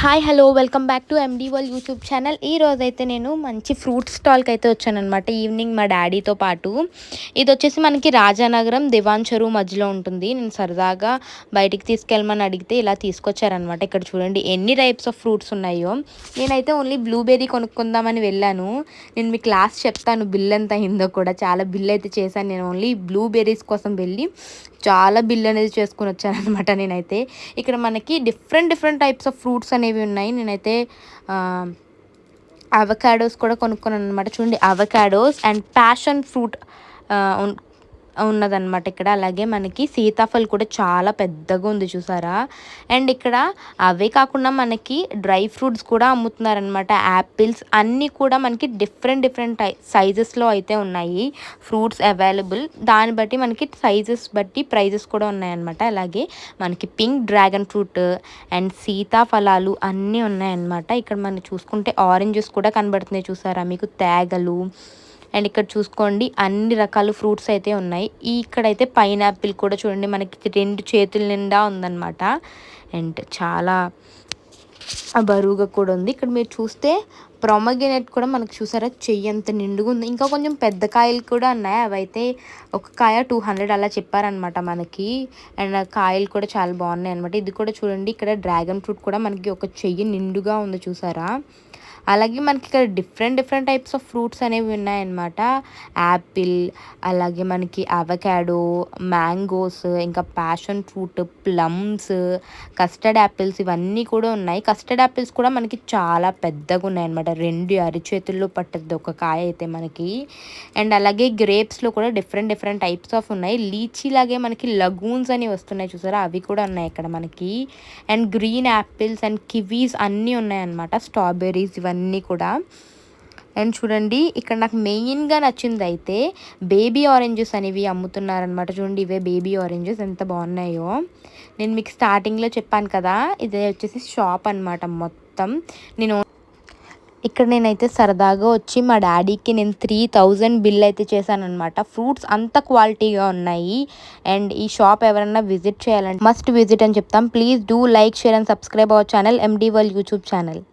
Hi hello welcome back to MD world YouTube channel. ఈ రోజైతే నేను మంచి ఫ్రూట్ స్టాల్కి అయితే వచ్చానమాట ఈవినింగ్ మా డాడీతో పాటు. ఇది వచ్చేసి మనకి రాజానగరం దివాన్ చెరువు మధ్యలో ఉంటుంది. నేను సరదాగా బయటికి తీసుకెళ్ళమని అడిగితే ఇలా తీసుకొచ్చారనమాట. ఇక్కడ చూడండి ఎన్ని టైప్స్ ఆఫ్ ఫ్రూట్స్ ఉన్నాయో. నేనైతే ఓన్లీ బ్లూబెర్రీ కొనుక్కుందామని వెళ్ళాను. నేను మీకు లాస్ట్ చెప్తాను బిల్ ఎంత అయిందో కూడా. చాలా బిల్ అయితే చేశాను. నేను ఓన్లీ బ్లూబెర్రీస్ కోసం వెళ్ళి చాలా బిల్ అనేది చేసుకుని వచ్చానమాట నేనైతే. ఇక్కడ మనకి డిఫరెంట్ టైప్స్ ఆఫ్ ఫ్రూట్స్ అనేవి ఉన్నాయి. నేనైతే అవకాడోస్ కూడా కొనుక్కున్నాను అనమాట. చూడండి అవకాడోస్ అండ్ ప్యాషన్ ఫ్రూట్ ఉన్నదన్నమాట ఇక్కడ. అలాగే మనకి సీతాఫల్ కూడా చాలా పెద్దగా ఉంది చూసారా. అండ్ ఇక్కడ అవే కాకుండా మనకి డ్రై ఫ్రూట్స్ కూడా అమ్ముతున్నారనమాట. యాపిల్స్ అన్నీ కూడా మనకి డిఫరెంట్ సైజెస్లో అయితే ఉన్నాయి ఫ్రూట్స్ అవైలబుల్. దాన్ని బట్టి మనకి సైజెస్ బట్టి ప్రైజెస్ కూడా ఉన్నాయన్నమాట. అలాగే మనకి పింక్ డ్రాగన్ ఫ్రూట్ అండ్ సీతాఫలాలు అన్నీ ఉన్నాయన్నమాట. ఇక్కడ మనం చూసుకుంటే ఆరెంజెస్ కూడా కనబడుతున్నాయి చూసారా మీకు, తేగలు. అండ్ ఇక్కడ చూసుకోండి అన్ని రకాల ఫ్రూట్స్ అయితే ఉన్నాయి. ఇక్కడైతే పైనాపిల్ కూడా చూడండి మనకి 2 చేతుల నిండా ఉందన్నమాట. అండ్ చాలా బరువుగా కూడా ఉంది. ఇక్కడ మీరు చూస్తే ప్రొమోగ్రనేట్ కూడా మనకు చూసారా చెయ్యంత నిండుగా ఉంది. ఇంకా కొంచెం పెద్ద కాయలు కూడా ఉన్నాయి. అవైతే ఒక కాయ 200 అలా చెప్పారనమాట మనకి. అండ్ కాయలు కూడా చాలా బాగున్నాయి అనమాట. ఇది కూడా చూడండి ఇక్కడ డ్రాగన్ ఫ్రూట్ కూడా మనకి ఒక చెయ్యి నిండుగా ఉంది చూసారా. అలాగే మనకి ఇక్కడ డిఫరెంట్ టైప్స్ ఆఫ్ ఫ్రూట్స్ అనేవి ఉన్నాయన్నమాట. యాపిల్, అలాగే మనకి అవకాడో, మ్యాంగోస్, ఇంకా passion fruit, plums, custard apples ఇవన్నీ కూడా ఉన్నాయి. కస్టర్డ్ యాపిల్స్ కూడా మనకి చాలా పెద్దగా ఉన్నాయన్నమాట. 2 అరిచేతుల్లో పట్టద్దు ఒక కాయ అయితే మనకి. అండ్ అలాగే గ్రేప్స్లో కూడా డిఫరెంట్ టైప్స్ ఆఫ్ ఉన్నాయి. లీచీ లాగే మనకి లగూన్స్ అని వస్తున్నాయి చూసారా, అవి కూడా ఉన్నాయి ఇక్కడ మనకి. And green apples and Kiwis అన్నీ ఉన్నాయన్నమాట. స్ట్రాబెర్రీస్ ఇవన్నీ కూడా. అండ్ చూడండి ఇక్కడ నాకు మెయిన్గా నచ్చింది అయితే బేబీ ఆరెంజెస్ అనేవి అమ్ముతున్నారనమాట. చూడండి ఇవే బేబీ ఆరెంజెస్ ఎంత బాగున్నాయో. నేను మీకు స్టార్టింగ్లో చెప్పాను కదా, ఇదే వచ్చేసి షాప్ అనమాట మొత్తం. నేనైతే సరదాగా వచ్చి మా డాడీకి నేను 3000 బిల్ అయితే చేశానమాట. ఫ్రూట్స్ అంత క్వాలిటీగా ఉన్నాయి. అండ్ ఈ షాప్ ఎవరైనా విజిట్ చేయాలంటే మస్ట్ విజిట్ అని చెప్తాం. Please do like, share and subscribe our channel MD world YouTube channel.